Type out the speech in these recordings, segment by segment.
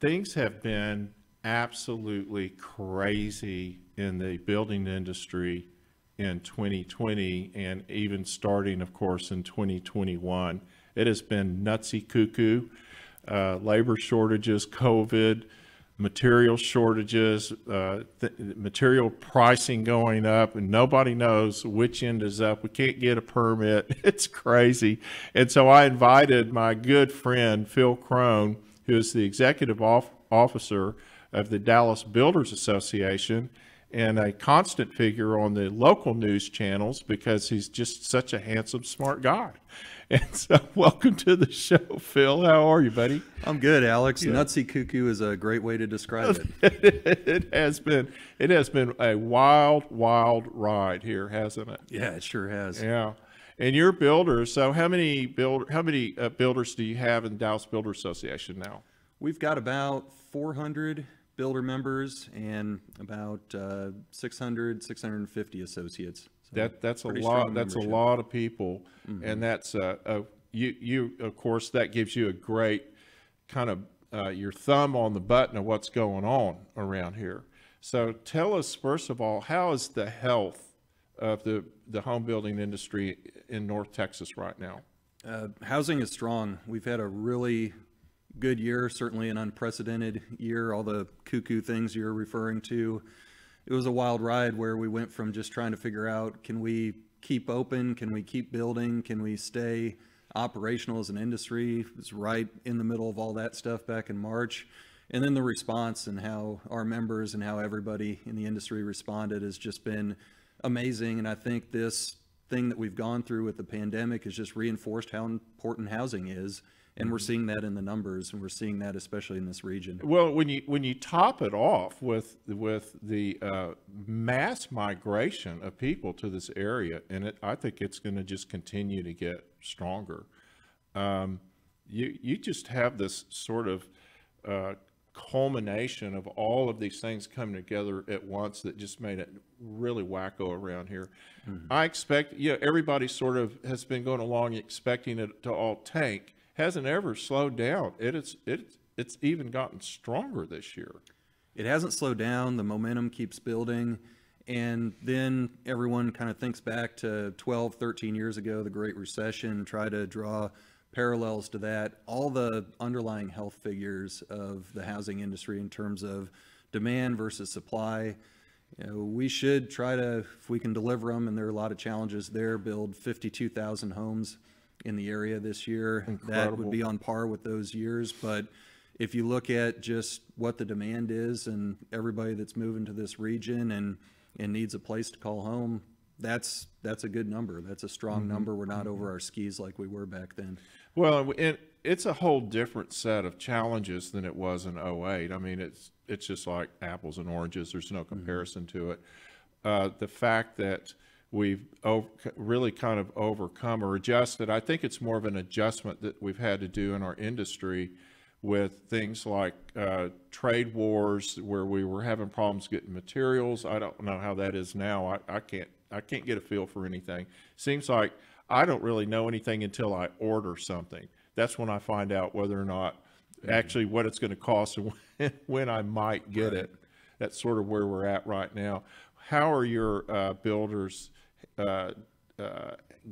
Things have been absolutely crazy in the building industry in 2020 and even starting, of course, in 2021. It has been nutsy cuckoo, labor shortages, COVID, material shortages, material pricing going up, and nobody knows which end is up. We can't get a permit. It's crazy. And so I invited my good friend, Phil Crone, who is the executive officer of the Dallas Builders Association and a constant figure on the local news channels because he's just such a handsome, smart guy. And so welcome to the show, Phil. How are you, buddy? I'm good, Alex. Yeah. Nutsy cuckoo is a great way to describe it. It has been a wild ride here, hasn't it? Yeah, it sure has. Yeah. And you're builders. So how many builders do you have in the Dallas Builder Association now? We've got about 400 builder members and about 650 associates. So that's a lot. That's a lot of people, and that's you. Of course, that gives you a great kind of your thumb on the button of what's going on around here. So tell us first of all, how is the health of the home building industry in North Texas right now? Housing is strong. We've had a really good year, certainly an unprecedented year. All the cuckoo things you're referring to. It was a wild ride where we went from just trying to figure out, can we keep open? Can we keep building? Can we stay operational as an industry? It was right in the middle of all that stuff back in March. And then the response and how our members and how everybody in the industry responded has just been amazing. And I think this thing that we've gone through with the pandemic has just reinforced how important housing is. And we're seeing that in the numbers, and we're seeing that especially in this region. Well, when you top it off with the mass migration of people to this area, and I think it's going to just continue to get stronger. You just have this sort of culmination of all of these things coming together at once that just made it really wacko around here. I expect, everybody sort of has been going along expecting it to all tank. Hasn't ever slowed down. It's even gotten stronger this year. It hasn't slowed down. The momentum keeps building. And then everyone kind of thinks back to 12, 13 years ago, the Great Recession, try to draw parallels to that. All the underlying health figures of the housing industry in terms of demand versus supply, we should try to, if we can deliver them, and there are a lot of challenges there, build 52,000 homes in the area this year. Incredible. That would be on par with those years. But if you look at just what the demand is and everybody that's moving to this region and needs a place to call home, that's a good number. That's a strong number. We're not over our skis like we were back then. Well, it's a whole different set of challenges than it was in '08. I mean, it's just like apples and oranges. There's no comparison to it. The fact that we've really kind of overcome or adjusted. I think it's more of an adjustment that we've had to do in our industry with things like trade wars, where we were having problems getting materials. I don't know how that is now. I can't get a feel for anything. Seems like I don't really know anything until I order something. That's when I find out whether or not actually what it's going to cost and when I might get it. That's sort of where we're at right now. How are your builders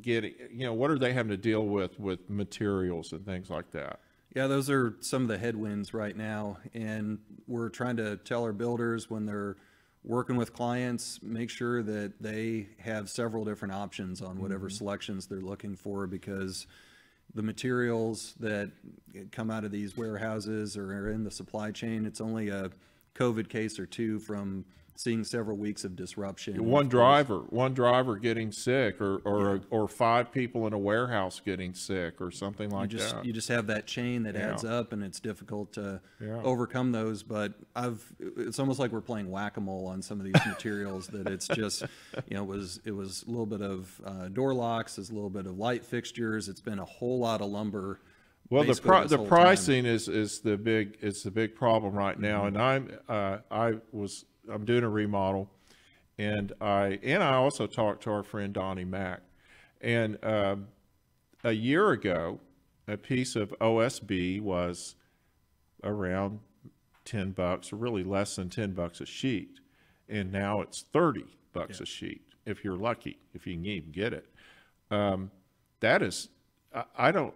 getting, what are they having to deal with materials and things like that? Yeah, those are some of the headwinds right now. And we're trying to tell our builders when they're working with clients, make sure that they have several different options on whatever selections they're looking for, because the materials that come out of these warehouses or are in the supply chain, it's only a COVID case or two from seeing several weeks of disruption. One driver getting sick, or 5 people in a warehouse getting sick, or something like that. You just have that chain that adds up, and it's difficult to overcome those. But it's almost like we're playing whack-a-mole on some of these materials. That it's just, it was a little bit of door locks, it's a little bit of light fixtures. It's been a whole lot of lumber. Well, the pricing is the big problem right now, and I'm doing a remodel, and I also talked to our friend Donnie Mack, and a year ago, a piece of OSB was around $10 or really less than $10 a sheet. And now it's $30 a sheet if you're lucky, if you can even get it. That is, I don't,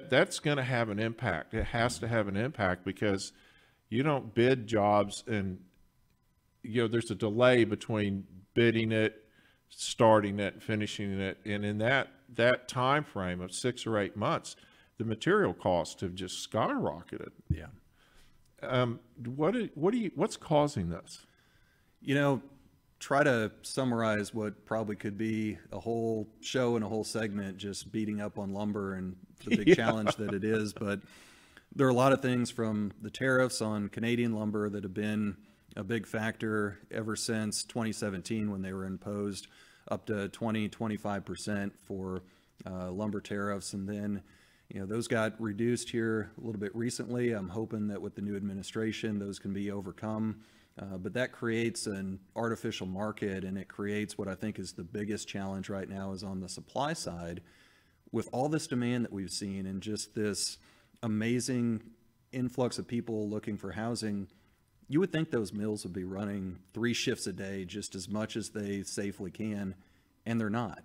that's going to have an impact. It has to have an impact because you don't bid jobs and, there's a delay between bidding it, starting it, finishing it. And in that time frame of 6 or 8 months, the material costs have just skyrocketed. Yeah. What's causing this? Try to summarize what probably could be a whole show and a whole segment just beating up on lumber and the big challenge that it is. But there are a lot of things from the tariffs on Canadian lumber that have been a big factor ever since 2017 when they were imposed up to 25% for lumber tariffs. And then, those got reduced here a little bit recently. I'm hoping that with the new administration, those can be overcome. But that creates an artificial market, and it creates what I think is the biggest challenge right now is on the supply side. With all this demand that we've seen and just this amazing influx of people looking for housing, you would think those mills would be running 3 shifts a day just as much as they safely can, and they're not.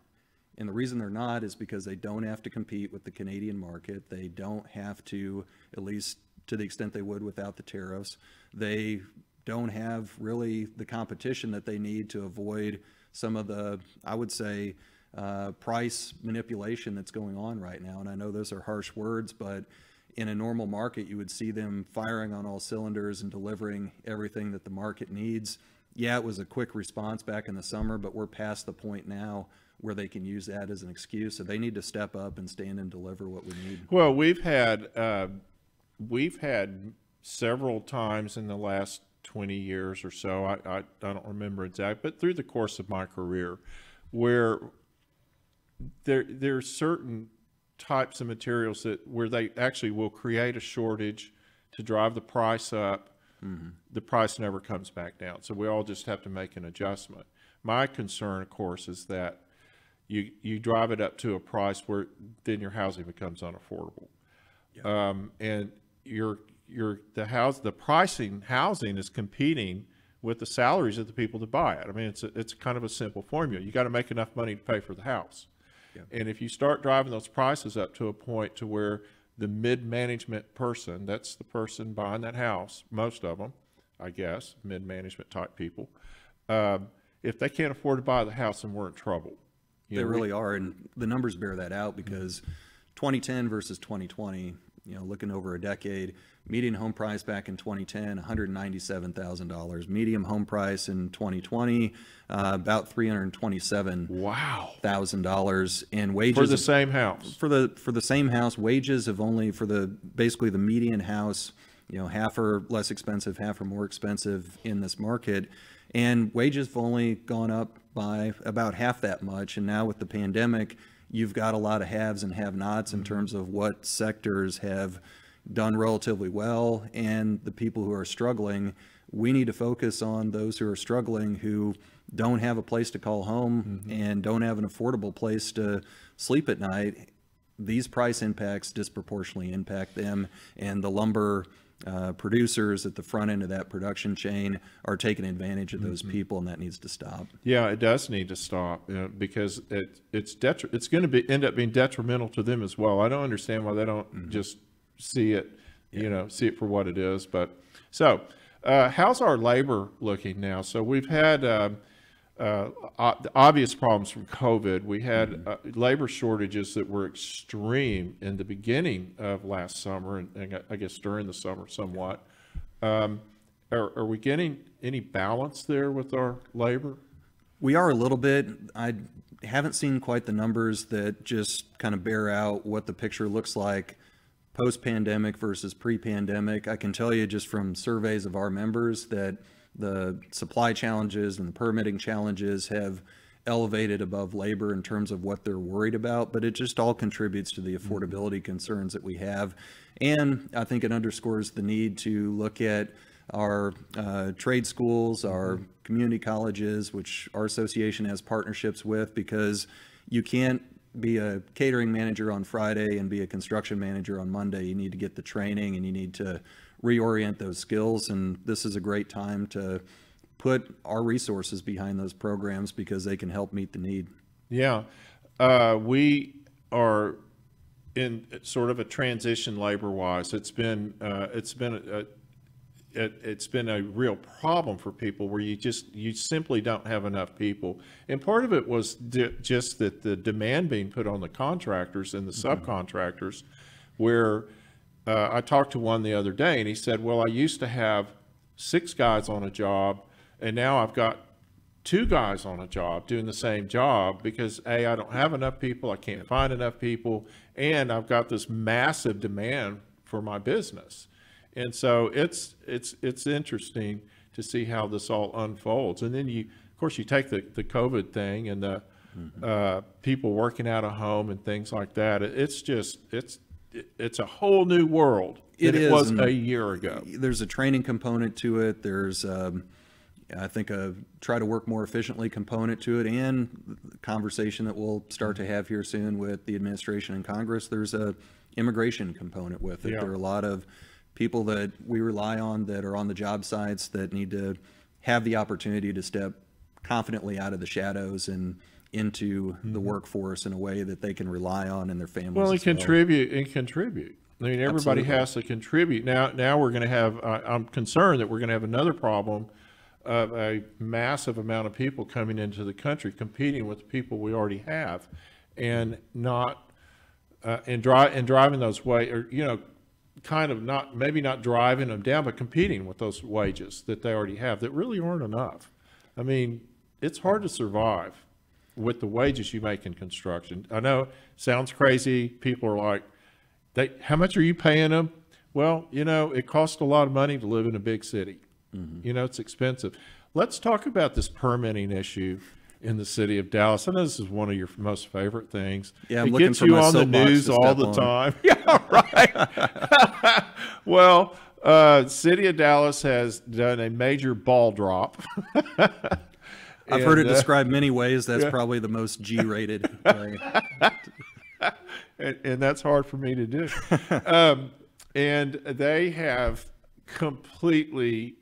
And the reason they're not is because they don't have to compete with the Canadian market. They don't have to, at least to the extent they would without the tariffs. They don't have really the competition that they need to avoid some of the, I would say, price manipulation that's going on right now. And I know those are harsh words, but in a normal market, you would see them firing on all cylinders and delivering everything that the market needs. Yeah, it was a quick response back in the summer, but we're past the point now where they can use that as an excuse. So they need to step up and stand and deliver what we need. Well, we've had several times in the last 20 years or so, I don't remember exactly, but through the course of my career, where there's certain types of materials where they actually will create a shortage to drive the price up. Mm-hmm. The price never comes back down. So we all just have to make an adjustment. My concern, of course, is that you drive it up to a price where then your housing becomes unaffordable. Yeah. And the pricing housing is competing with the salaries of the people that buy it. I mean, it's kind of a simple formula. You got to make enough money to pay for the house. Yeah. And if you start driving those prices up to a point to where the mid-management person, that's the person buying that house, most of them, I guess, mid-management type people, if they can't afford to buy the house, then we're in trouble. They really are, and the numbers bear that out because 2010 versus 2020, looking over a decade, median home price back in 2010, $197,000. Median home price in 2020, about $327,000. And wages for the same house. For the same house, wages have only basically the median house, half are less expensive, half are more expensive in this market. And wages have only gone up by about half that much. And now with the pandemic, you've got a lot of haves and have-nots in terms of what sectors have done relatively well and the people who are struggling. We need to focus on those who are struggling, who don't have a place to call home and don't have an affordable place to sleep at night. These price impacts disproportionately impact them, and the lumber producers at the front end of that production chain are taking advantage of those people, and that needs to stop. Yeah, it does need to stop because it's going to end up being detrimental to them as well. I don't understand why they don't just see it, see it for what it is. But so, how's our labor looking now? So we've had obvious problems from COVID. We had labor shortages that were extreme in the beginning of last summer, and I guess during the summer somewhat. Are we getting any balance there with our labor? We are a little bit. I haven't seen quite the numbers that just kind of bear out what the picture looks like post-pandemic versus pre-pandemic. I can tell you just from surveys of our members that the supply challenges and the permitting challenges have elevated above labor in terms of what they're worried about, but it just all contributes to the affordability concerns that we have. And I think it underscores the need to look at our trade schools, our community colleges, which our association has partnerships with, because you can't be a catering manager on Friday and be a construction manager on Monday. You need to get the training, and you need to reorient those skills. And this is a great time to put our resources behind those programs because they can help meet the need. Yeah. We are in sort of a transition labor-wise. It's been a real problem for people where you simply don't have enough people. And part of it was just that the demand being put on the contractors and the subcontractors, where I talked to one the other day and he said, well, I used to have 6 guys on a job and now I've got 2 guys on a job doing the same job because I don't have enough people, I can't find enough people, and I've got this massive demand for my business. And so it's interesting to see how this all unfolds. And then of course, you take the COVID thing and the people working out of home and things like that. It's a whole new world than it was a year ago. There's a training component to it. There's, I think, a try to work more efficiently component to it, and the conversation that we'll start to have here soon with the administration and Congress. There's a immigration component with it. Yeah. There are a lot of people that we rely on that are on the job sites that need to have the opportunity to step confidently out of the shadows and into the workforce in a way that they can rely on and their families. Well, and as well. contribute. I mean, everybody has to contribute. Now we're going to have, I'm concerned that we're going to have another problem of a massive amount of people coming into the country competing with the people we already have, and driving those way, or kind of maybe not driving them down, but competing with those wages that they already have that really aren't enough. I mean, it's hard to survive with the wages you make in construction. I know, sounds crazy. People are like, how much are you paying them? Well, it costs a lot of money to live in a big city. It's expensive. Let's talk about this permitting issue in the city of Dallas. I know this is one of your most favorite things. Yeah, I'm it looking gets for you my on the soapbox news to all step the on. time. Yeah, right. Well, city of Dallas has done a major ball drop. I've heard it described many ways. That's probably the most G-rated way. And that's hard for me to do. And they have completely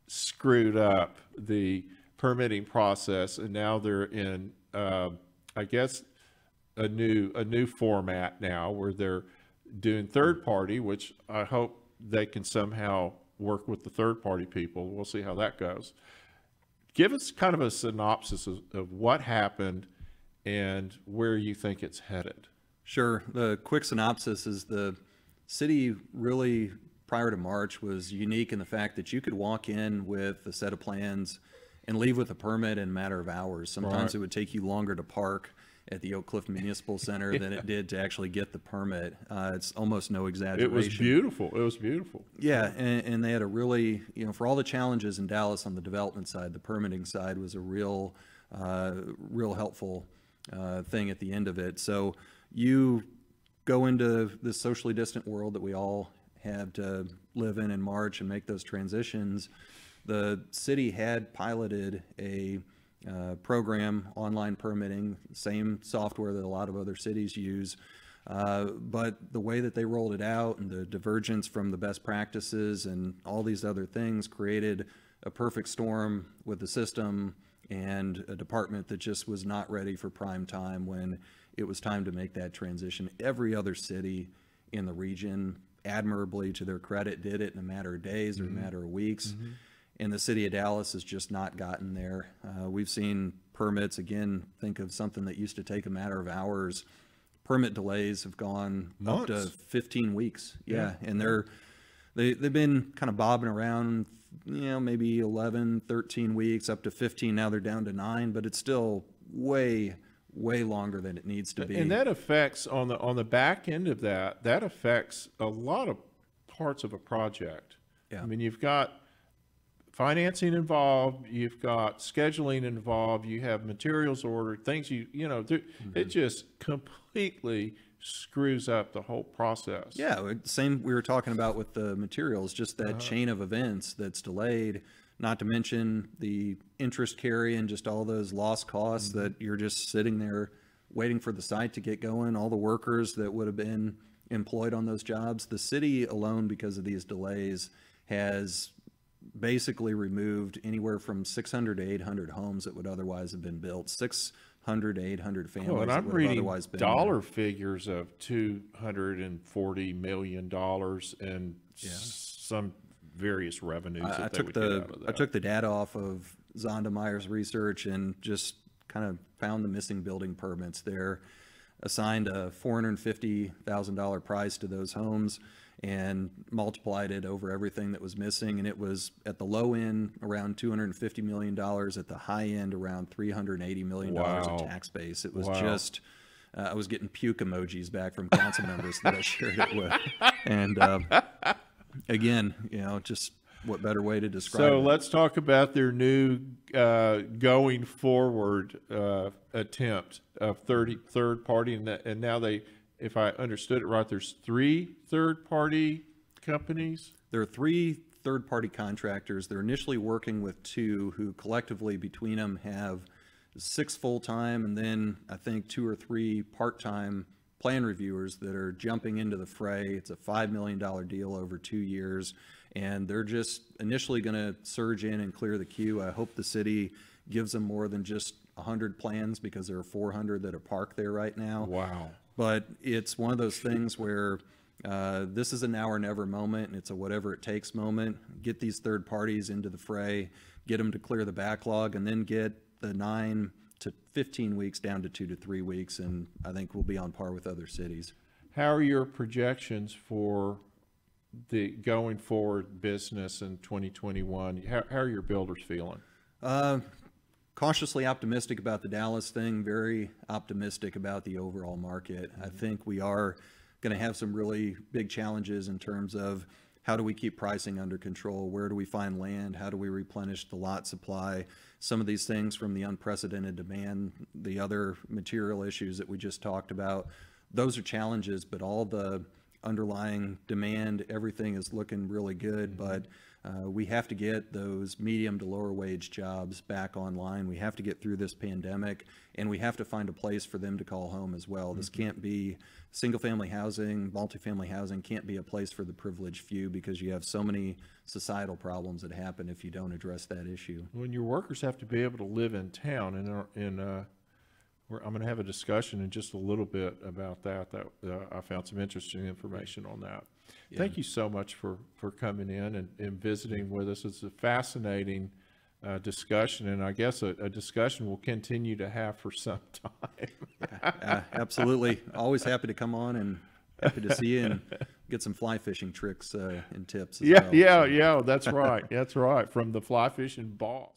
screwed up the permitting process, and now they're in, I guess, a new format now where they're doing third party, which I hope they can somehow work with the third party people. We'll see how that goes. Give us kind of a synopsis of what happened and where you think it's headed. Sure. The quick synopsis is the city really, prior to March, was unique in the fact that you could walk in with a set of plans and leave with a permit in a matter of hours. Sometimes it would take you longer to park at the Oak Cliff Municipal Center than it did to actually get the permit. It's almost no exaggeration. It was beautiful. It was beautiful. Yeah, and they had a really, for all the challenges in Dallas on the development side, the permitting side was a real helpful thing at the end of it. So you go into this socially distant world that we all have to live in March and make those transitions. The city had piloted a program, online permitting, same software that a lot of other cities use. But the way that they rolled it out and the divergence from the best practices and all these other things created a perfect storm with the system and a department that just was not ready for prime time when it was time to make that transition. Every other city in the region, admirably to their credit, did it in a matter of days or a matter of weeks. And the city of Dallas has just not gotten there. We've seen permits, again, think of something that used to take a matter of hours. Permit delays have gone up to 15 weeks. Yeah. And they've been kind of bobbing around, maybe 11, 13 weeks, up to 15. Now they're down to 9, but it's still way longer than it needs to be. And that affects, on the back end of that affects a lot of parts of a project. Yeah. I mean, you've got financing involved, you've got scheduling involved, you have materials ordered, things it just completely screws up the whole process. Yeah, same we were talking about with the materials, just that chain of events that's delayed, not to mention the interest carry and just all those lost costs that you're just sitting there waiting for the site to get going, all the workers that would have been employed on those jobs. The city alone, because of these delays, has basically removed anywhere from 600 to 800 homes that would otherwise have been built. 600 to 800 families Well, and that I'm would have reading otherwise been dollar figures of $240 million and some various revenues that they would get out of that. I took the data off of Zondemeyer's research and just kind of found the missing building permits there, assigned a $450,000 price to those homes and multiplied it over everything that was missing. And it was at the low end around $250 million, at the high end around $380 million of tax base. It was just, I was getting puke emojis back from council members that I shared it with. And again, you know, just what better way to describe it? So let's talk about their new going forward attempt of third party, and now they, if I understood it right, there's 3 third-party companies? There are 3 third-party contractors. They're initially working with 2 who collectively between them have 6 full-time and then I think 2 or 3 part-time plan reviewers that are jumping into the fray. It's a $5 million deal over 2 years, and they're just initially going to surge in and clear the queue. I hope the city gives them more than just 100 plans, because there are 400 that are parked there right now. Wow. But it's one of those things where this is a now or never moment, and it's a whatever it takes moment. Get these third parties into the fray, get them to clear the backlog, and then get the 9 to 15 weeks down to 2 to 3 weeks, and I think we'll be on par with other cities. How are your projections for the going forward business in 2021? How are your builders feeling? Cautiously optimistic about the Dallas thing, very optimistic about the overall market. I think we are going to have some really big challenges in terms of how do we keep pricing under control? Where do we find land? How do we replenish the lot supply? Some of these things from the unprecedented demand, the other material issues that we just talked about, those are challenges, but all the underlying demand, everything is looking really good. But we have to get those medium to lower wage jobs back online. We have to get through this pandemic, and we have to find a place for them to call home as well. This can't be single family housing, multifamily housing can't be a place for the privileged few, because you have so many societal problems that happen if you don't address that issue. When your workers have to be able to live in town, and I'm going to have a discussion in just a little bit about that. I found some interesting information on that. Yeah. Thank you so much for coming in and visiting with us. It's a fascinating discussion, and I guess a discussion we'll continue to have for some time. Absolutely. Always happy to come on and happy to see you and get some fly fishing tricks and tips as well. Yeah, that's right. That's right. From the fly fishing boss.